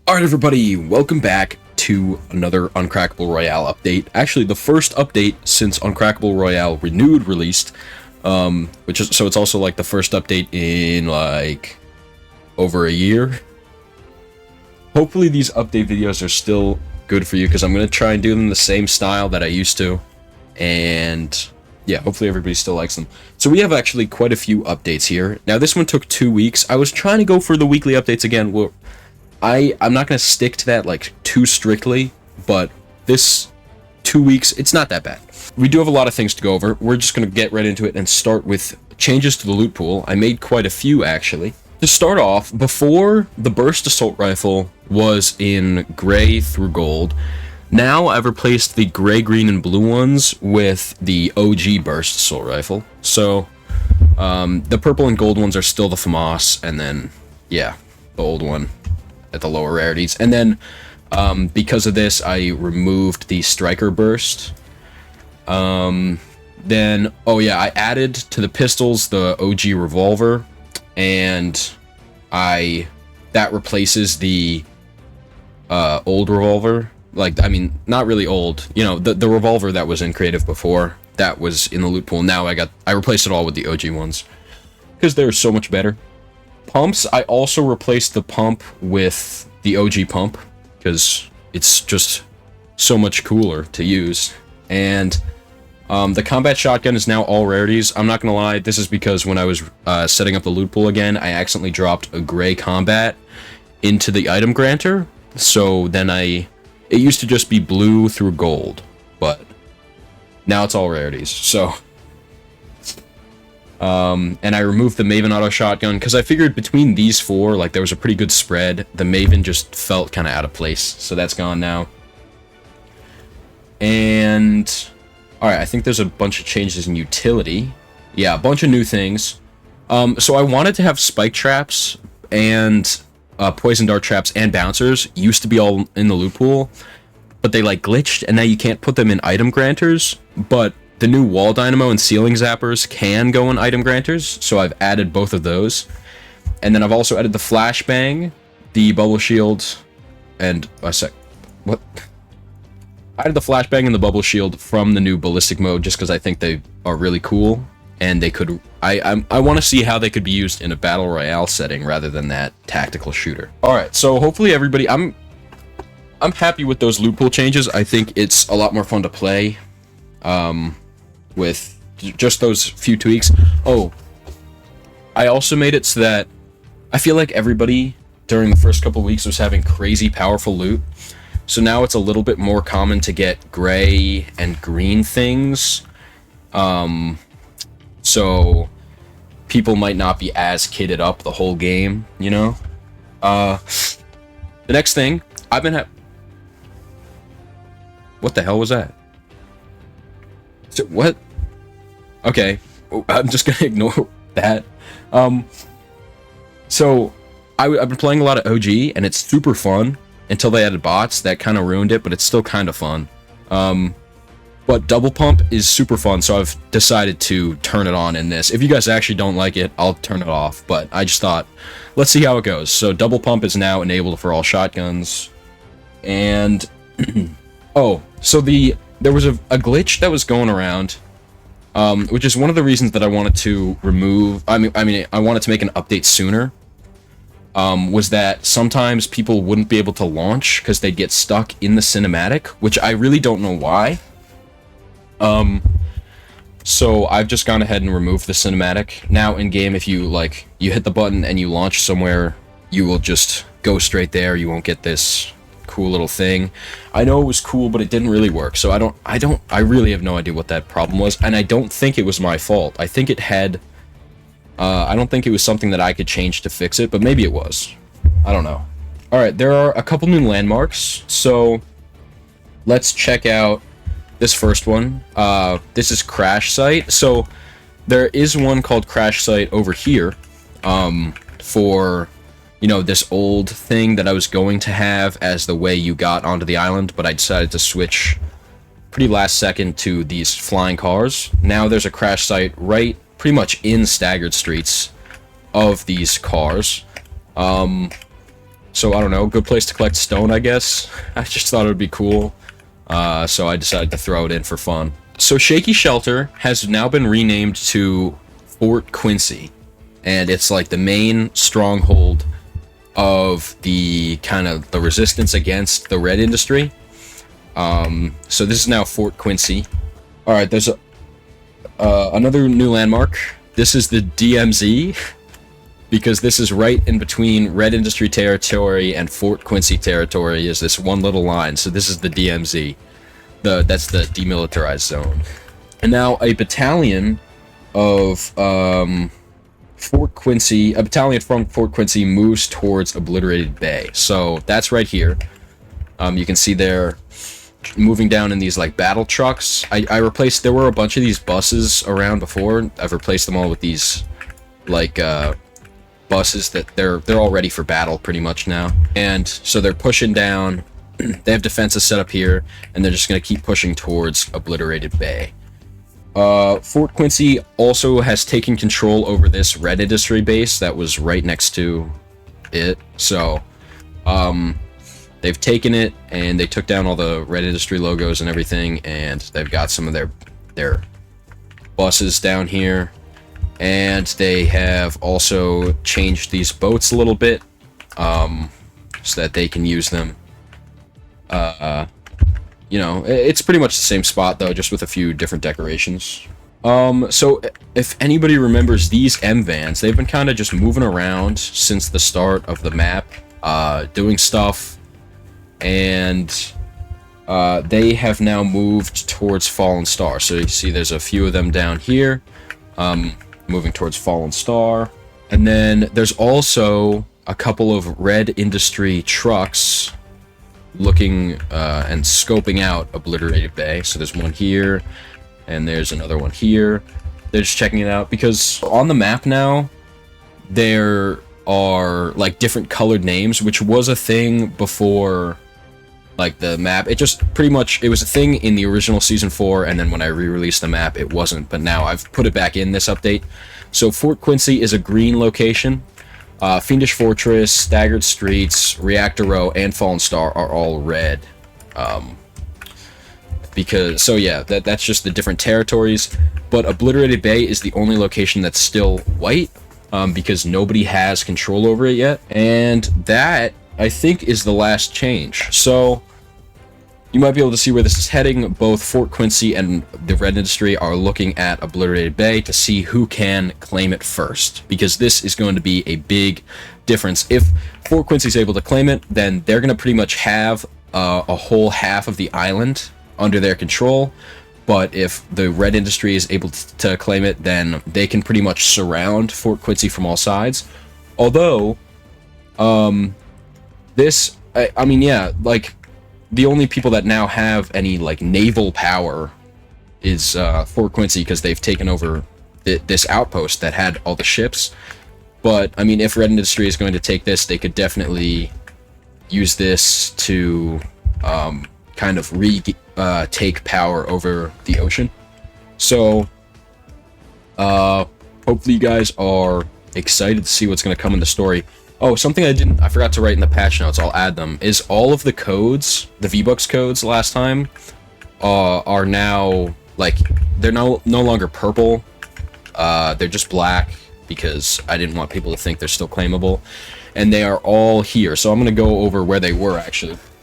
Alright everybody, welcome back to another Uncrackable Royale update. Actually, the first update since Uncrackable Royale Renewed released, so it's also like the first update in like over a year. Hopefully these update videos are still good for you, because I'm going to try and do them the same style that I used to, and yeah, hopefully everybody still likes them. So we have actually quite a few updates here. Now this one took 2 weeks. I was trying to go for the weekly updates again. I'm not going to stick to that like too strictly, but this 2 weeks, it's not that bad. We do have a lot of things to go over. We're just going to get right into it and start with changes to the loot pool. I made quite a few, actually. To start off, before, the burst assault rifle was in gray through gold. Now I've replaced the gray, green, and blue ones with the OG burst assault rifle. So the purple and gold ones are still the FAMAS, and then yeah, the old one at the lower rarities. And then because of this, I removed the striker burst. Then I added to the pistols the OG revolver, and that replaces the old revolver. Like, I mean, not really old, you know, the revolver that was in creative before, that was in the loot pool. Now I replaced it all with the OG ones because they're so much better. Pumps, I also replaced the pump with the OG pump because it's just so much cooler to use. And the combat shotgun is now all rarities. I'm not gonna lie, this is because when I was setting up the loot pool again, I accidentally dropped a gray combat into the item granter. So then it used to just be blue through gold, but now it's all rarities. So and I removed the Maven auto shotgun because I figured between these four, like, there was a pretty good spread. The Maven just felt kind of out of place, so that's gone now. And alright, I think there's a bunch of changes in utility. Yeah, a bunch of new things. So I wanted to have spike traps and poison dart traps and bouncers. Used to be all in the loot pool, but they like glitched, and now you can't put them in item granters. But the new wall dynamo and ceiling zappers can go in item granters, so I've added both of those. And then I've also added the flashbang, the bubble shield, and what? I added the flashbang and the bubble shield from the new ballistic mode just because I think they are really cool, and they could. I want to see how they could be used in a battle royale setting rather than that tactical shooter. All right, so hopefully everybody, I'm happy with those loot pool changes. I think it's a lot more fun to play with just those few tweaks. Oh, I also made it so that I feel like everybody during the first couple weeks was having crazy powerful loot. So now it's a little bit more common to get gray and green things. So people might not be as kitted up the whole game, you know? The next thing, I've been what the hell was that? So, what? Okay, I'm just gonna ignore that. So I've been playing a lot of OG, and it's super fun until they added bots. That kind of ruined it, but it's still kind of fun. But double pump is super fun, so I've decided to turn it on in this. If you guys actually don't like it, I'll turn it off, but I just thought, let's see how it goes. So double pump is now enabled for all shotguns. And oh, so there was a glitch that was going around, which is one of the reasons that I wanted to remove. I wanted to make an update sooner. Was that sometimes people wouldn't be able to launch because they'd get stuck in the cinematic, which I really don't know why. So I've just gone ahead and removed the cinematic. Now in game, if you hit the button and you launch somewhere, you will just go straight there. You won't get this cool little thing. I know it was cool, but it didn't really work. So I really have no idea what that problem was, and I don't think it was my fault. I think it had, I don't think it was something that I could change to fix it, but maybe it was. I don't know. Alright, there are a couple new landmarks, so let's check out this first one. This is Crash Site. So there is one called Crash Site over here, for, you know, this old thing that I was going to have as the way you got onto the island, but I decided to switch pretty last second to these flying cars. Now there's a crash site right pretty much in staggered streets of these cars. So I don't know, good place to collect stone, I guess. I just thought it would be cool. So I decided to throw it in for fun. So Shaky Shelter has now been renamed to Fort Quincy, and it's like the main stronghold of the kind of the resistance against the red industry. So this is now Fort Quincy. All right, there's another new landmark. This is the DMZ, because this is right in between red industry territory and Fort Quincy territory is this one little line. So this is the DMZ. That's the demilitarized zone. And now a battalion of Fort Quincy, a battalion from Fort Quincy moves towards Obliterated Bay. So that's right here. You can see they're moving down in these like battle trucks. I replaced, there were a bunch of these buses around before. I've replaced them all with these like buses that they're all ready for battle pretty much now. And so they're pushing down. They have defenses set up here, and they're just going to keep pushing towards Obliterated Bay. Fort Quincy also has taken control over this red industry base that was right next to it. So, they've taken it, and they took down all the red industry logos and everything, and they've got some of their buses down here. And they have also changed these boats a little bit, so that they can use them. You know, it's pretty much the same spot though, just with a few different decorations. So if anybody remembers these M vans, they've been kind of just moving around since the start of the map, doing stuff, and they have now moved towards Fallen Star. So you see there's a few of them down here, moving towards Fallen Star. And then there's also a couple of red industry trucks looking and scoping out Obliterated Bay. So there's one here, and there's another one here. They're just checking it out, because on the map now, there are like different colored names, which was a thing before, like the map. It just pretty much, it was a thing in the original Season 4, and then when I re-released the map, it wasn't. But now I've put it back in this update. So Fort Quincy is a green location. Fiendish Fortress, Staggered Streets, Reactor Row, and Fallen Star are all red. Because, so yeah, that's just the different territories. But Obliterated Bay is the only location that's still white, because nobody has control over it yet. And that, I think, is the last change. So you might be able to see where this is heading. Both Fort Quincy and the red industry are looking at Obliterated Bay to see who can claim it first, because this is going to be a big difference. If Fort Quincy is able to claim it, then they're going to pretty much have a whole half of the island under their control. But if the red industry is able to claim it, then they can pretty much surround Fort Quincy from all sides. Although, this, I mean, yeah, like, the only people that now have any, like, naval power is Fort Quincy, because they've taken over this outpost that had all the ships. But, I mean, if Red Industry is going to take this, they could definitely use this to kind of take power over the ocean. So, hopefully you guys are excited to see what's going to come in the story. Oh, something I forgot to write in the patch notes, I'll add them, is all of the codes, the V-Bucks codes last time, are now, like, they're no longer purple. They're just black, because I didn't want people to think they're still claimable. And they are all here. So I'm going to go over where they were,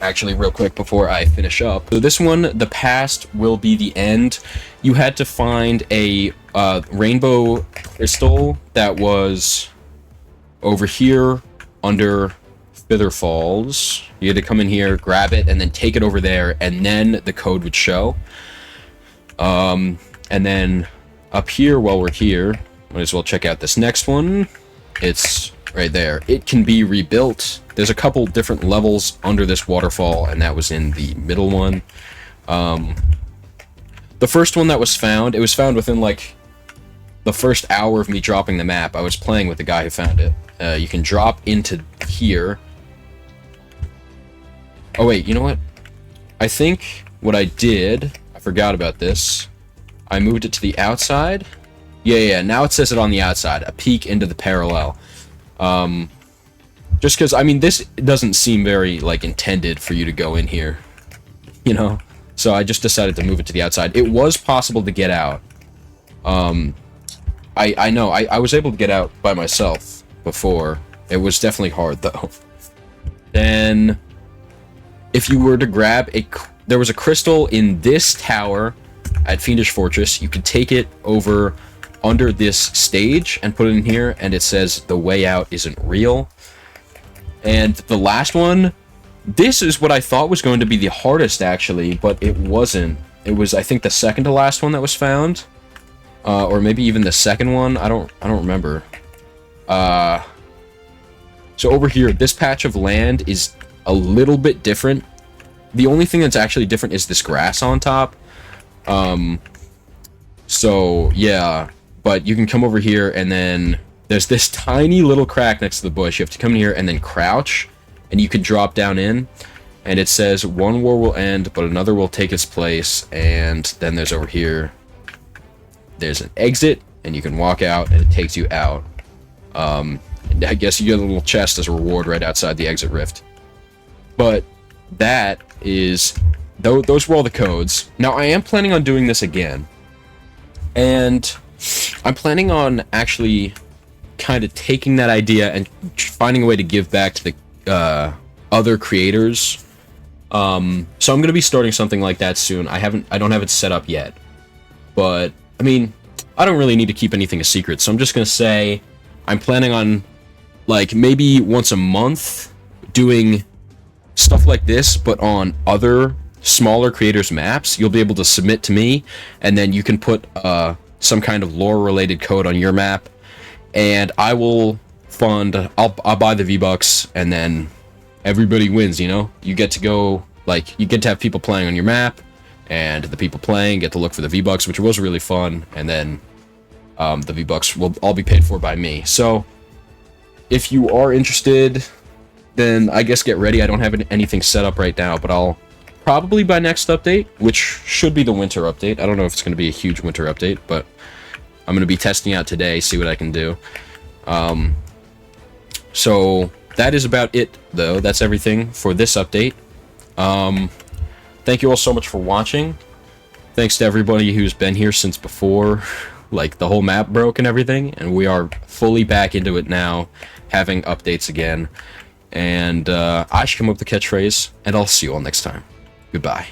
actually real quick before I finish up. So this one, the past will be the end. You had to find a rainbow crystal that was over here under Fither Falls. You had to come in here, grab it, and then take it over there, and then the code would show. And then up here, while we're here, might as well check out this next one. It's right there. It can be rebuilt. There's a couple different levels under this waterfall, and that was in the middle one. The first one that was found, it was found within, like, the first hour of me dropping the map. I was playing with the guy who found it. You can drop into here. Oh wait, you know what? I think what I did, I forgot about this. I moved it to the outside. Yeah, now it says it on the outside. A peek into the parallel. Just because, I mean, this doesn't seem very, like, intended for you to go in here, you know? So I just decided to move it to the outside. It was possible to get out. I know, I was able to get out by myself before. It was definitely hard, though. Then, if you were to grab there was a crystal in this tower at Fiendish Fortress. You could take it over under this stage and put it in here, and it says the way out isn't real. And the last one, this is what I thought was going to be the hardest, actually, but it wasn't. It was, I think, the second to last one that was found, or maybe even the second one. I don't remember. So over here, this patch of land is a little bit different. The only thing that's actually different is this grass on top. So yeah, but you can come over here, and then there's this tiny little crack next to the bush. You have to come in here and then crouch, and you can drop down in, and it says one war will end, but another will take its place. And then there's over here, there's an exit, and you can walk out, and it takes you out. I guess you get a little chest as a reward right outside the exit rift. But that is, those were all the codes. Now, I am planning on doing this again, and I'm planning on actually kind of taking that idea and finding a way to give back to the other creators. So I'm going to be starting something like that soon. I don't have it set up yet, but I mean, I don't really need to keep anything a secret, so I'm just going to say I'm planning on, like, maybe once a month doing stuff like this, but on other smaller creators' maps. You'll be able to submit to me, and then you can put some kind of lore-related code on your map, and I will fund. I'll buy the V-Bucks, and then everybody wins. You know, you get to go, like, you get to have people playing on your map, and the people playing get to look for the V-Bucks, which was really fun. And then the V-Bucks will all be paid for by me. So if you are interested, then I guess get ready. I don't have anything set up right now, but I'll probably by next update, which should be the winter update. I don't know if it's going to be a huge winter update, but I'm going to be testing out today, see what I can do. So that is about it, though. That's everything for this update. Thank you all so much for watching. Thanks to everybody who's been here since before, like, the whole map broke and everything, and we are fully back into it now, having updates again. And I should come up with the catchphrase, and I'll see you all next time. Goodbye.